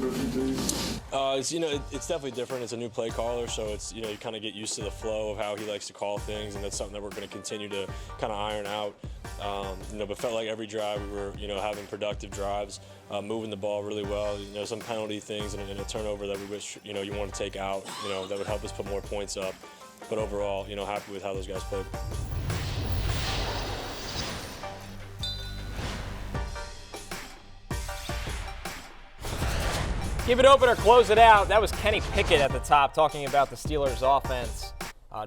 rookie to you? It's definitely different. It's a new play caller, so it's, you kind of get used to the flow of how he likes to call things, and that's something that we're going to continue to kind of iron out. But felt like every drive we were, having productive drives, moving the ball really well. Some penalty things and a turnover that we wish, you want to take out, that would help us put more points up. But overall, happy with how those guys played. Keep it open or close it out. That was Kenny Pickett at the top talking about the Steelers' offense.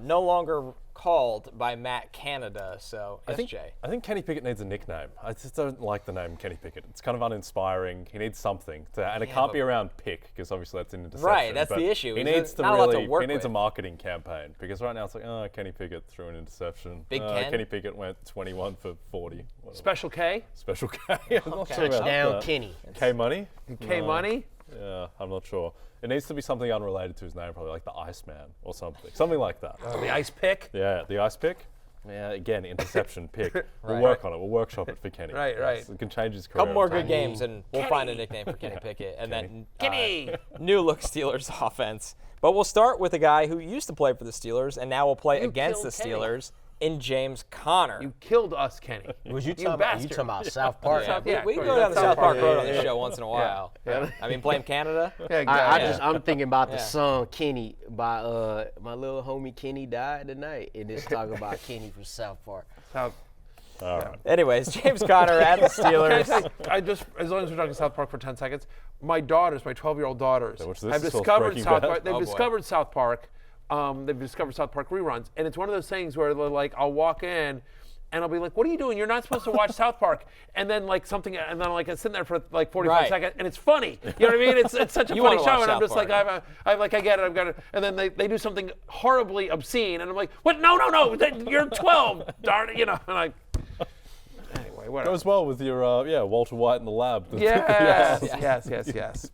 No longer called by Matt Canada. So, I think Kenny Pickett needs a nickname. I just don't like the name Kenny Pickett. It's kind of uninspiring. He needs something, and it can't be around pick because obviously that's an interception. Right, that's the issue. He needs a marketing campaign because right now it's like, Kenny Pickett threw an interception. Big Ken? Kenny Pickett went 21 for 40. Whatever. Special K? Special K. Touchdown Kenny. K Money? K Money? Yeah, I'm not sure. It needs to be something unrelated to his name, probably like the Iceman or something. Something like that. The ice pick? Yeah, the ice pick. Yeah, again, interception pick. We'll work on it. We'll workshop it for Kenny. Right. It can change his career. Couple more good games, and we'll find a nickname for Kenny Pickett. And then new look Steelers offense. But we'll start with a guy who used to play for the Steelers and now will play against the Steelers in James Conner. You killed us, Kenny. Was you talking about South Park? We can go down the South Park Road on this show once in a while. Yeah. I mean, blame Canada. Yeah, exactly. I'm thinking about the song Kenny by my little homie Kenny died tonight, and it's talking about Kenny from South Park. All right. Anyways, James Conner at the Steelers. As long as we're talking South Park for 10 seconds, my 12-year-old daughters, have this discovered South Park. They've boy. discovered South Park. They've discovered South Park reruns, and it's one of those things where I'll walk in, and I'll be like, "What are you doing? You're not supposed to watch South Park." And then I'm sitting there for 45 seconds, and it's funny. You know what I mean? It's such a funny show, and I'm just like, I get it, I've got it. And then they do something horribly obscene, and I'm like, "What? No! You're 12, darn it!" And I. Anyway, whatever. Goes well with your Walter White in the lab. Yes.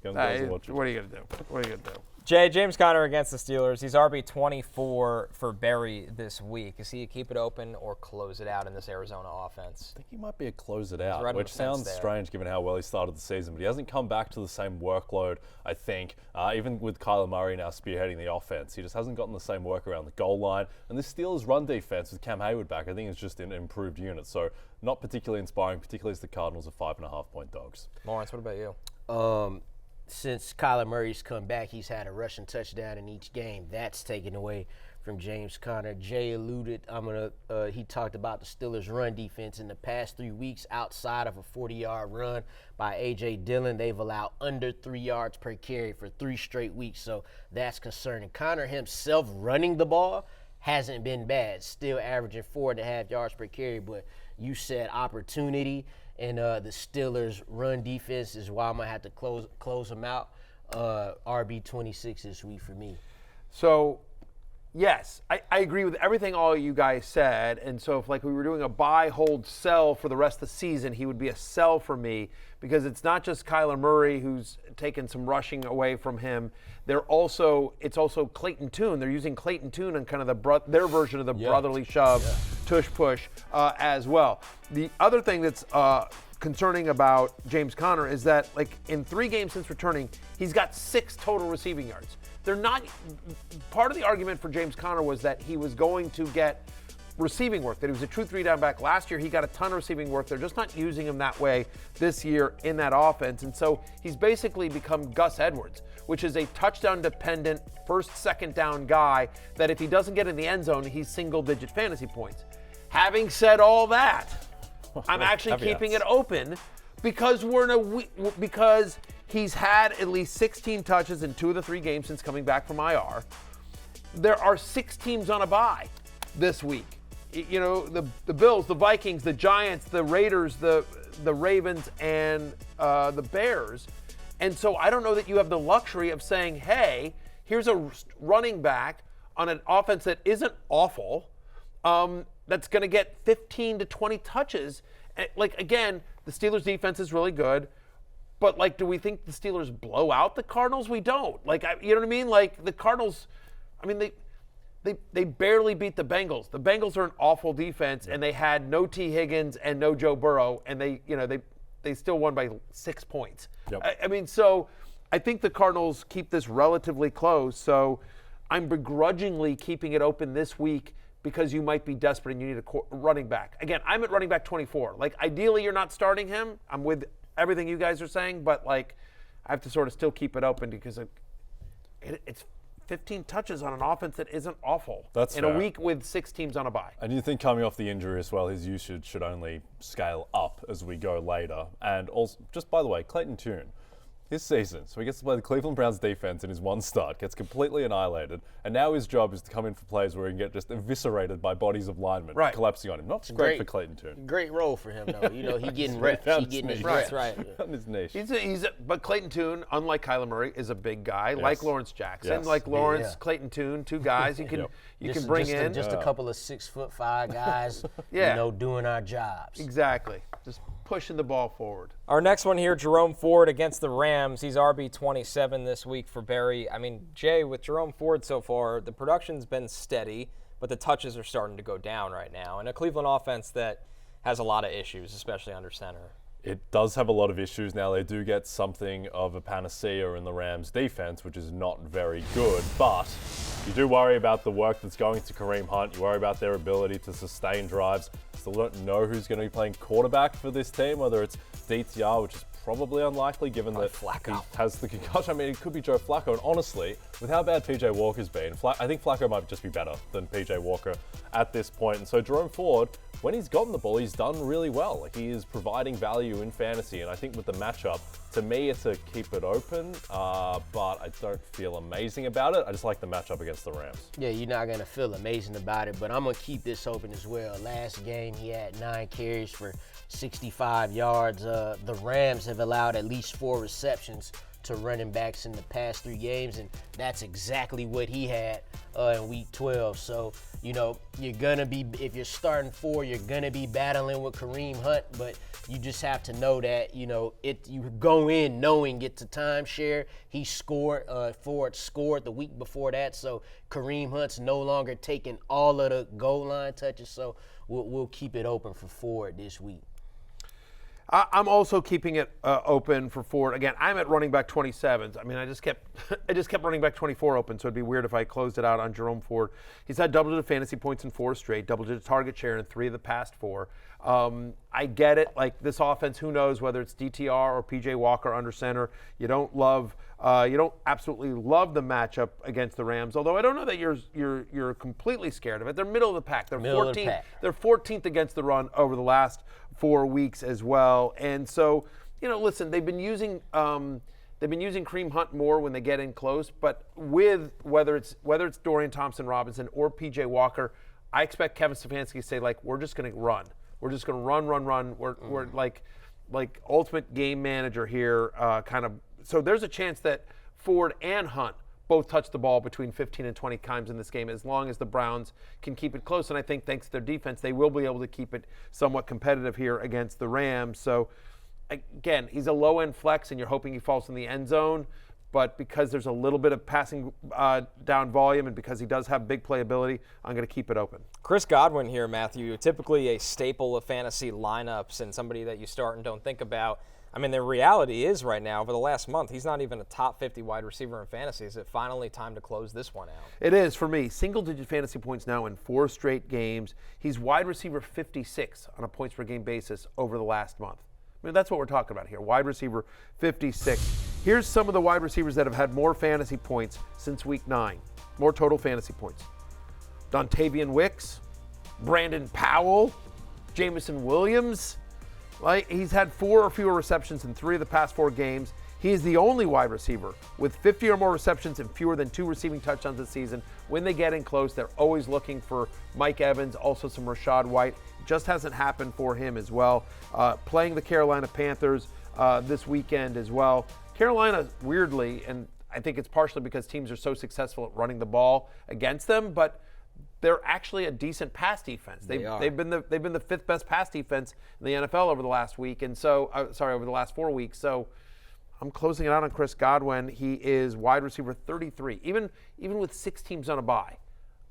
What are you gonna do? Jay, James Conner against the Steelers. He's RB24 for Berry this week. Is he a keep it open or close it out in this Arizona offense? I think he might be a close it out, right which sounds strange given how well he started the season, but he hasn't come back to the same workload, I think. Even with Kyler Murray now spearheading the offense, he just hasn't gotten the same work around the goal line. And the Steelers' run defense with Cam Hayward back, I think it's just an improved unit. So not particularly inspiring, particularly as the Cardinals are 5.5-point dogs. Lawrence, what about you? Since Kyler Murray's come back, he's had a rushing touchdown in each game. That's taken away from James Conner. Jay alluded, he talked about the Steelers' run defense in the past 3 weeks. Outside of a 40-yard run by A.J. Dillon, they've allowed under 3 yards per carry for 3 straight weeks, so that's concerning. Conner himself running the ball hasn't been bad, still averaging 4.5 yards per carry, but you said opportunity. And the Steelers' run defense is why I'm going to have to close them out. RB26 this week for me. So, yes, I agree with everything all you guys said. And so if we were doing a buy, hold, sell for the rest of the season, he would be a sell for me because it's not just Kyler Murray who's taken some rushing away from him. It's also Clayton Tune. They're using Clayton Tune on kind of their version of the brotherly shove, tush push as well. The other thing that's concerning about James Conner is that in 3 games since returning, he's got 6 total receiving yards. They're not part of the argument for James Conner was that he was going to get receiving work, that he was a true 3-down back. Last year, he got a ton of receiving work. They're just not using him that way this year in that offense. And so he's basically become Gus Edwards, which is a touchdown-dependent first, second down guy that if he doesn't get in the end zone, he's single-digit fantasy points. Having said all that, I'm actually keeping it open because because he's had at least 16 touches in 2 of the 3 games since coming back from IR. There are 6 teams on a bye this week. The Bills, the Vikings, the Giants, the Raiders, the Ravens, and the Bears. And so I don't know that you have the luxury of saying, hey, here's a running back on an offense that isn't awful, that's going to get 15 to 20 touches. Again, the Steelers' defense is really good, but, do we think the Steelers blow out the Cardinals? We don't. You know what I mean? The Cardinals, they barely beat the Bengals. The Bengals are an awful defense, and they had no T. Higgins and no Joe Burrow, and they still won by 6 points. Yep. So I think the Cardinals keep this relatively close, so I'm begrudgingly keeping it open this week because you might be desperate and you need a running back. Again, I'm at running back 24. Like, ideally, you're not starting him. I'm with everything you guys are saying, but, like, I have to sort of still keep it open because it's 15 touches on an offense that isn't awful. That's in fair. a week with 6 teams on a bye. And you think coming off the injury as well, his usage should only scale up as we go later. And also, just by the way, Clayton Tune, this season, so he gets to play the Cleveland Browns defense in his one start, gets completely annihilated, and now his job is to come in for plays where he can get just eviscerated by bodies of linemen collapsing on him. Not great for Clayton Tune. Great role for him, though. You know, he getting reps. He getting his reps. Right. Found his niche. But Clayton Tune, unlike Kyler Murray, is a big guy, like Lawrence Jackson, like Lawrence, Clayton Tune, 2 guys you can bring in. Just a couple of 6'5" guys, you know, doing our jobs. Exactly. Just pushing the ball forward. Our next one here, Jerome Ford against the Rams. He's RB27 this week for Barry. I mean, Jay, with Jerome Ford so far, the production's been steady, but the touches are starting to go down right now. And a Cleveland offense that has a lot of issues, especially under center. It does have a lot of issues now. They do get something of a panacea in the Rams defense, which is not very good, but you do worry about the work that's going to Kareem Hunt. You worry about their ability to sustain drives. Still don't know who's going to be playing quarterback for this team, whether it's DTR, which is probably unlikely given that Flacco he has the concussion. I mean, it could be Joe Flacco. And honestly, with how bad PJ Walker's been, I think Flacco might just be better than PJ Walker at this point. And so Jerome Ford, when he's gotten the ball, he's done really well. Like, he is providing value in fantasy. And I think with the matchup, to me, it's a keep it open, but I don't feel amazing about it. I just like the matchup against the Rams. Yeah, you're not going to feel amazing about it, but I'm going to keep this open as well. Last game, he had 9 carries for 65 yards. The Rams have allowed at least 4 receptions to running backs in the past 3 games, and that's exactly what he had in Week 12. So, you know, you're going to be, if you're starting 4, you're going to be battling with Kareem Hunt, but you just have to know that, you know, you go in knowing it's a timeshare. He scored, Ford scored the week before that, so Kareem Hunt's no longer taking all of the goal line touches, so we'll keep it open for Ford this week. I'm also keeping it open for Ford. Again, I'm at running back 27. I mean, I just kept running back 24 open, so it'd be weird if I closed it out on Jerome Ford. He's had double-digit fantasy points in 4 straight, double-digit target share in 3 of the past 4. I get it. Like, this offense, who knows whether it's DTR or PJ Walker under center. You don't absolutely love the matchup against the Rams. Although I don't know that you're completely scared of it. They're middle of the pack. They're 14th. They're 14th against the run over the last 4 weeks as well. And so, you know, listen, they've been using Kareem Hunt more when they get in close, but with whether it's Dorian Thompson-Robinson or PJ Walker, I expect Kevin Stefanski to say, like, we're just going to run. We're just going to run. We're like ultimate game manager here, kind of. So there's a chance that Ford and Hunt both touch the ball between 15 and 20 times in this game, as long as the Browns can keep it close. And I think thanks to their defense, they will be able to keep it somewhat competitive here against the Rams. So, again, he's a low-end flex, and you're hoping he falls in the end zone. But because there's a little bit of passing down volume and because he does have big playability, I'm going to keep it open. Chris Godwin here, Matthew, typically a staple of fantasy lineups and somebody that you start and don't think about. I mean, the reality is right now, over the last month, he's not even a top 50 wide receiver in fantasy. Is it finally time to close this one out? It is for me. Single-digit fantasy points now in 4 straight games. He's wide receiver 56 on a points per game basis over the last month. I mean, that's what we're talking about here. Wide receiver 56. Here's some of the wide receivers that have had more fantasy points since week 9. More total fantasy points. Dontavian Wicks, Brandon Powell, Jamison Williams. Like, he's had 4 or fewer receptions in 3 of the past 4 games. He is the only wide receiver with 50 or more receptions and fewer than 2 receiving touchdowns this season. When they get in close, they're always looking for Mike Evans, also some Rashad White. Just hasn't happened for him as well. Playing the Carolina Panthers this weekend as well. Carolina, weirdly, and I think it's partially because teams are so successful at running the ball against them, but they're actually a decent pass defense. They've been the 5th best pass defense in the NFL over the last week, and so over the last 4 weeks. So I'm closing it out on Chris Godwin. He is wide receiver 33, even with 6 teams on a bye.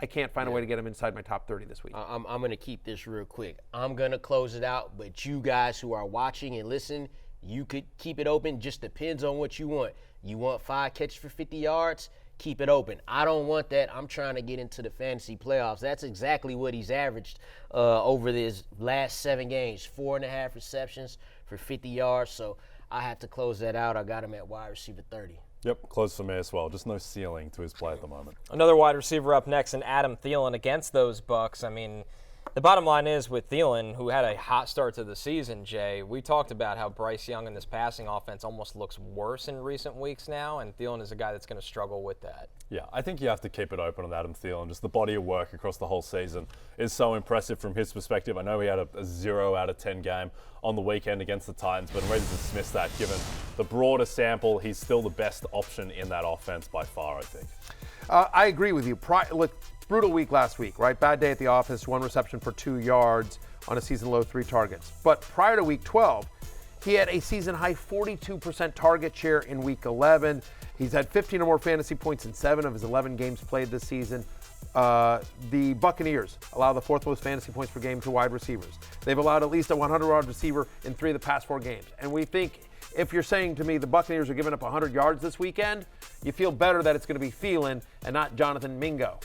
I can't find a way to get him inside my top 30 this week. I'm going to keep this real quick. I'm going to close it out, but you guys who are watching and listening, you could keep it open. Just depends on what you want. You want 5 catches for 50 yards? Keep it open. I don't want that. I'm trying to get into the fantasy playoffs. That's exactly what he's averaged over his last 7 games, 4.5 receptions for 50 yards. So I have to close that out. I got him at wide receiver 30. Yep, close for me as well. Just no ceiling to his play at the moment. Another wide receiver up next, and Adam Thielen against those Bucks. I mean, the bottom line is with Thielen, who had a hot start to the season, Jay, we talked about how Bryce Young in this passing offense almost looks worse in recent weeks now, and Thielen is a guy that's going to struggle with that. Yeah, I think you have to keep it open on Adam Thielen. Just the body of work across the whole season is so impressive from his perspective. I know he had a 0 out of 10 game on the weekend against the Titans, but I'm ready to dismiss that given the broader sample. He's still the best option in that offense by far, I think. I agree with you. Look, brutal week last week, right? Bad day at the office, 1 reception for 2 yards on a season low 3 targets. But prior to week 12, he had a season high 42% target share in week 11. He's had 15 or more fantasy points in 7 of his 11 games played this season. The Buccaneers allow the 4th most fantasy points per game to wide receivers. They've allowed at least a 100-yard receiver in 3 of the past 4 games. And we think, if you're saying to me the Buccaneers are giving up 100 yards this weekend, you feel better that it's going to be Thielen and not Jonathan Mingo.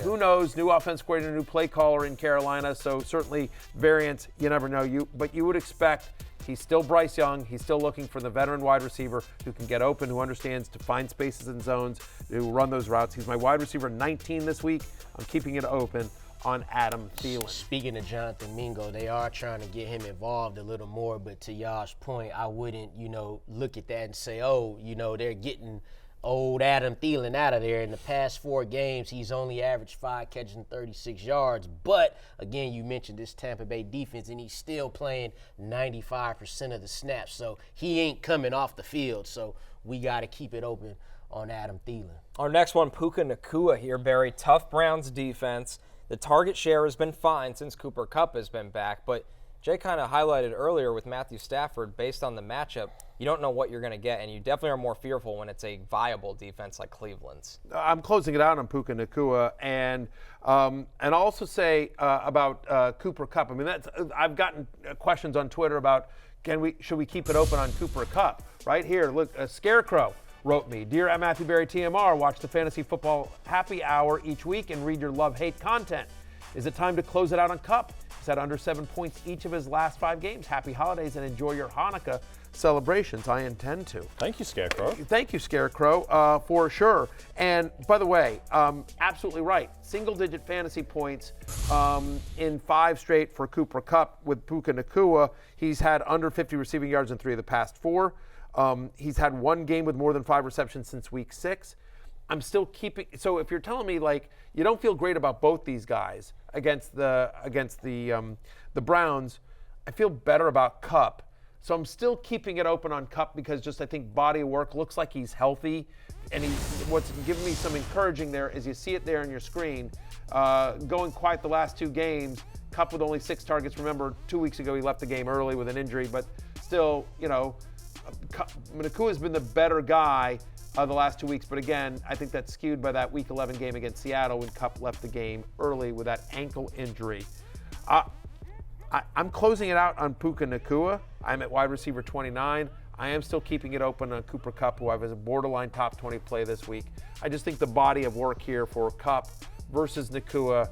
Who knows? New offense coordinator, new play caller in Carolina, so certainly variance, you never know. But you would expect he's still Bryce Young. He's still looking for the veteran wide receiver who can get open, who understands to find spaces and zones, who run those routes. He's my wide receiver 19 this week. I'm keeping it open on Adam Thielen. Speaking of Jonathan Mingo, they are trying to get him involved a little more, but to y'all's point, I wouldn't, look at that and say, they're getting old Adam Thielen out of there. In the past 4 games, he's only averaged 5 catches and 36 yards. But, again, you mentioned this Tampa Bay defense, and he's still playing 95% of the snaps. So he ain't coming off the field. So we got to keep it open on Adam Thielen. Our next one, Puka Nacua here, Barry. Tough Browns defense. The target share has been fine since Cooper Kupp has been back. But Jay kind of highlighted earlier with Matthew Stafford, based on the matchup, you don't know what you're going to get, and you definitely are more fearful when it's a viable defense like Cleveland's. I'm closing it out on Puka Nacua, and I'll also say about Cooper Kupp. I mean, I've gotten questions on Twitter about should we keep it open on Cooper Kupp? Right here, look, a Scarecrow wrote me, Dear Matthew Berry TMR, watch the Fantasy Football Happy Hour each week and read your love-hate content. Is it time to close it out on Kupp? He's had under 7 points each of his last 5 games. Happy holidays and enjoy your Hanukkah celebrations. I intend to. Thank you, Scarecrow. Thank you, Scarecrow, for sure. And by the way, absolutely right. Single-digit fantasy points in 5 straight for Cooper Kupp with Puka Nacua. He's had under 50 receiving yards in 3 of the past 4. He's had 1 game with more than 5 receptions since week 6. I'm still keeping. So if you're telling me like you don't feel great about both these guys against the Browns, I feel better about Kupp. So I'm still keeping it open on Kupp because just I think body of work looks like he's healthy, and what's giving me some encouraging there is you see it there on your screen, going quiet the last 2 games. Kupp with only 6 targets. Remember, 2 weeks ago he left the game early with an injury, but still, Nacua has been the better guy the last 2 weeks, but again, I think that's skewed by that Week 11 game against Seattle when Kupp left the game early with that ankle injury. I'm closing it out on Puka Nacua. I'm at wide receiver 29. I am still keeping it open on Cooper Kupp, who I have as a borderline top 20 play this week. I just think the body of work here for Kupp versus Nacua,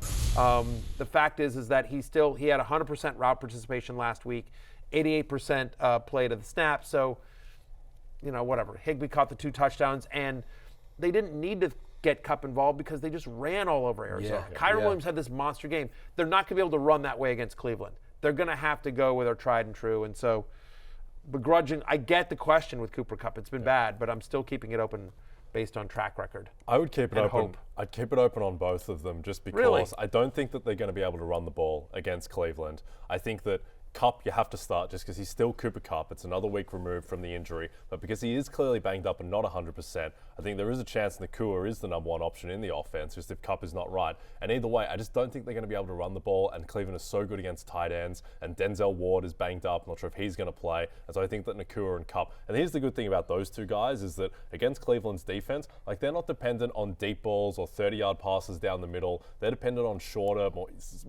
the fact is that he had 100% route participation last week, 88% play to the snap, so whatever. Higbee caught the 2 touchdowns, and they didn't need to get Kupp involved because they just ran all over Arizona. Kyren Williams had this monster game. They're not going to be able to run that way against Cleveland. They're going to have to go with their tried and true, and so begrudging. I get the question with Cooper Kupp. It's been bad, but I'm still keeping it open based on track record. I would keep it open. Hope. I'd keep it open on both of them just because Really? I don't think that they're going to be able to run the ball against Cleveland. I think that Kupp, you have to start just because he's still Cooper Kupp. It's another week removed from the injury, but because he is clearly banged up and not 100%, I think there is a chance Nacua is the number 1 option in the offense, just if Kupp is not right. And either way, I just don't think they're going to be able to run the ball, and Cleveland is so good against tight ends, and Denzel Ward is banged up. I'm not sure if he's going to play, and so I think that Nacua and Kupp, and here's the good thing about those 2 guys is that against Cleveland's defense, like they're not dependent on deep balls or 30-yard passes down the middle. They're dependent on shorter, more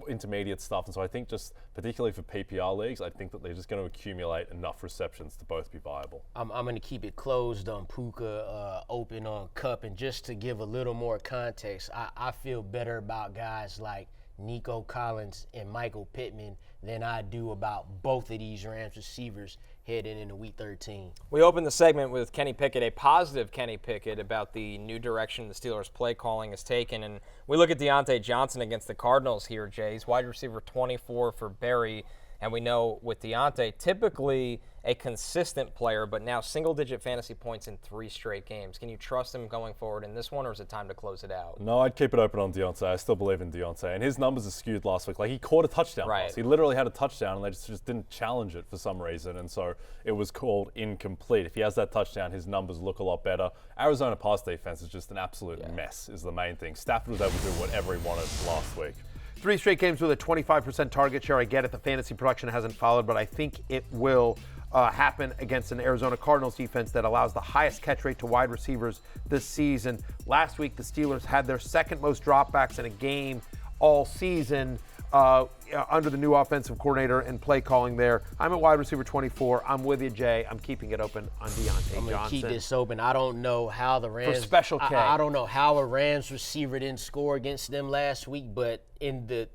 intermediate stuff, and so I think just particularly for PPR PPR leagues, I think that they're just going to accumulate enough receptions to both be viable. I'm going to keep it closed on Puka, open on Kupp, and just to give a little more context, I feel better about guys like Nico Collins and Michael Pittman than I do about both of these Rams receivers heading into Week 13. We opened the segment with Kenny Pickett, a positive Kenny Pickett about the new direction the Steelers' play calling has taken. And we look at Deontay Johnson against the Cardinals here, Jay. He's wide receiver 24 for Barry. And we know with Deontay, typically a consistent player, but now single-digit fantasy points in 3 straight games. Can you trust him going forward in this one, or is it time to close it out? No, I'd keep it open on Deontay. I still believe in Deontay. And his numbers are skewed last week. Like, he caught a touchdown pass. He literally had a touchdown, and they just didn't challenge it for some reason. And so it was called incomplete. If he has that touchdown, his numbers look a lot better. Arizona pass defense is just an absolute mess, is the main thing. Stafford was able to do whatever he wanted last week. 3 straight games with a 25% target share. I get it. The fantasy production hasn't followed, but I think it will happen against an Arizona Cardinals defense that allows the highest catch rate to wide receivers this season. Last week, the Steelers had their second most dropbacks in a game all season under the new offensive coordinator and play calling there. I'm at wide receiver 24. I'm with you, Jay. I'm keeping it open on Deontay Johnson. I'm going to keep this open. I don't know how the Rams for Special K. I don't know how a Rams receiver didn't score against them last week, but in the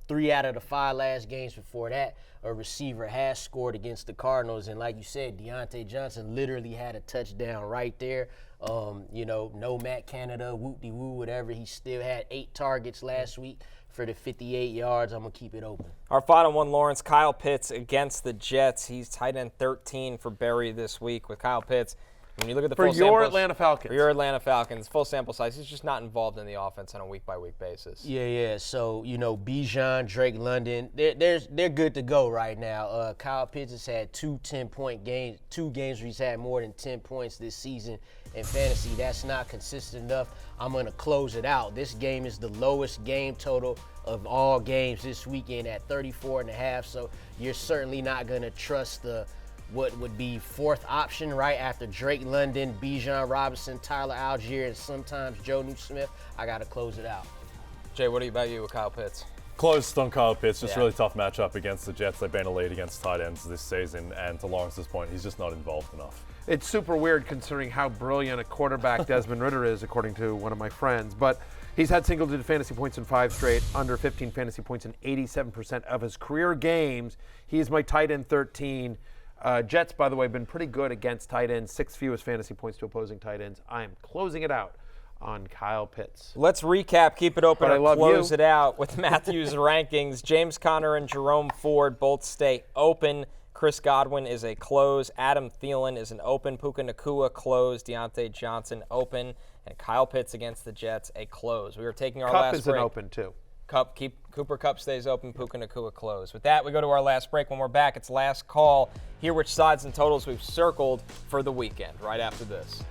3 out of the 5 last games before that, a receiver has scored against the Cardinals. And like you said, Deontay Johnson literally had a touchdown right there. No Matt Canada, whoop-de-woo, whatever. He still had 8 targets last week for the 58 yards. I'm going to keep it open. Our final one, Lawrence, Kyle Pitts against the Jets. He's tight end 13 for Barry this week with Kyle Pitts. When you look at the full your Atlanta Falcons. For your Atlanta Falcons, full sample size, he's just not involved in the offense on a week-by-week basis. Yeah. So, Bijan, Drake London, they're good to go right now. Kyle Pitts has had 2 10-point games, 2 games where he's had more than 10 points this season in fantasy. That's not consistent enough. I'm going to close it out. This game is the lowest game total of all games this weekend at 34.5. So you're certainly not going to trust what would be 4th option right after Drake London, Bijan Robinson, Tyler Algier, and sometimes Joe Smith. I got to close it out. Jay, what about you with Kyle Pitts? Close on Kyle Pitts, just really tough matchup against the Jets. They've been a lead against tight ends this season, and to Lawrence's point, he's just not involved enough. It's super weird considering how brilliant a quarterback Desmond Ridder is, according to one of my friends. But he's had single-digit fantasy points in 5 straight, under 15 fantasy points in 87% of his career games. He is my tight end 13. Jets, by the way, have been pretty good against tight ends, 6th fewest fantasy points to opposing tight ends. I am closing it out on Kyle Pitts. Let's recap, keep it open, and close you. it out with Matthew's rankings. James Conner and Jerome Ford both stay open. Chris Godwin is a close. Adam Thielen is an open. Puka Nacua close. Deontay Johnson open. And Kyle Pitts against the Jets a close. We are taking our last break. Kupp is an open, too. Cooper Kupp stays open, Puka Nacua closed. With that, we go to our last break. When we're back, it's last call. Hear which sides and totals we've circled for the weekend right after this.